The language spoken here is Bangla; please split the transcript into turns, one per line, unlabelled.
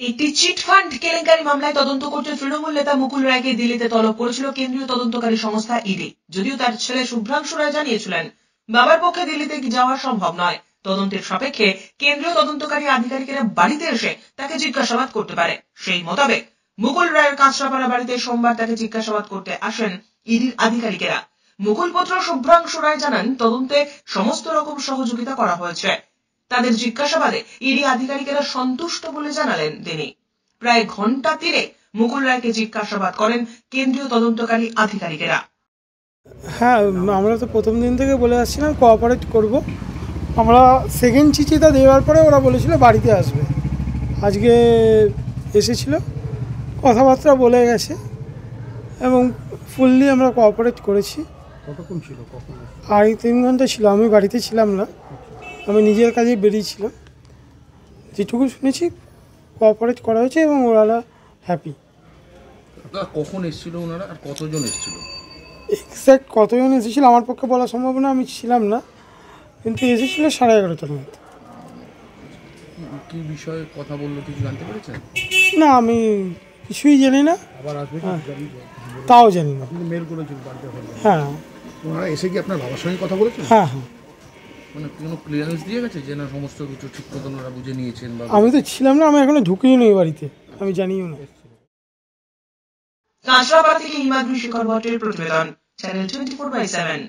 একটি চিটফান্ড কেলেঙ্কারি মামলায় তদন্ত করতে তৃণমূল নেতা মুকুল রায়কে দিল্লিতে তলব করেছিল কেন্দ্রীয় তদন্তকারী সংস্থা ইডি। যদিও তার ছেলে শুভ্রাংশু রায় জানিয়েছিলেন বাবার পক্ষে দিল্লিতে যাওয়া সম্ভব নয়। তদন্তের সাপেক্ষে কেন্দ্রীয় তদন্তকারী আধিকারিকেরা বাড়িতে এসে তাকে জিজ্ঞাসাবাদ করতে পারে। সেই মোতাবেক মুকুল রায়ের কাঁচরাপাড়া বাড়িতে সোমবার তাকে জিজ্ঞাসাবাদ করতে আসেন ইডির আধিকারিকেরা। মুকুল পুত্র শুভ্রাংশু রায় জানান, তদন্তে সমস্ত রকম সহযোগিতা করা হয়েছে। তাদের জিজ্ঞাসাবাদে ইডি আধিকারিকেরা সন্তুষ্ট বলে জানালেন তিনি। প্রায় ঘন্টা 3 মুকুল রায়কে জিজ্ঞাসাবাদ করেন কেন্দ্রীয় তদন্তকারী আধিকারিকেরা।
হ্যাঁ, আমরা তো প্রথম দিন থেকে বলে আসছিলাম কোঅপারেট করব। আমরা সেকেন্ড চিঠিটা দেওয়ার পরে ওরা বলেছিল বাড়িতে আসবে। আজকে এসেছিল, কথাবার্তা বলে গেছে এবং ফুললি আমরা কোঅপারেট করেছি।
কতক্ষণ ছিল?
2.5-3 ঘন্টা ছিল। আমি বাড়িতে ছিলাম না, আমি নিজের কাজে বেরিয়েছিলাম। যেটুকু শুনেছি কোঅপারেট করা হয়েছে এবং ওরা হ্যাপি।
কখন এসেছিল ওনারা আর কতজন এসেছিল?
এক্স্যাক্ট কতজন এসেছিল আমার পক্ষে বলা সম্ভব না, আমি ছিলাম না, কিন্তু এসেছিল 11:30টার মধ্যে।
কি বিষয়ে কথা বললো কিছু জানতে পেরেছেন?
না, আমি কিছুই জানি না।
আবার আসবে
তাও জানি না।
আপনি মেল করেছেন বাড়িতে?
হ্যাঁ।
ওনারা এসে কি আপনার বাবার সঙ্গে কথা বলেছেন?
হ্যাঁ হ্যাঁ।
মানে কোনো ক্লিয়ারেন্স দিয়ে গেছে যে না সমস্ত কিছু ঠিক মতন ওরা বুঝে নিয়েছেন? বা
আমি তো ছিলাম না, আমি এখনো ঢুকিও নি বাড়িতে, আমি জানিও না।
কাঁচরাপাড়া থেকে হিমাদ্রি শেখর ভট্টের প্রতিবেদন, চ্যানেল 24/7।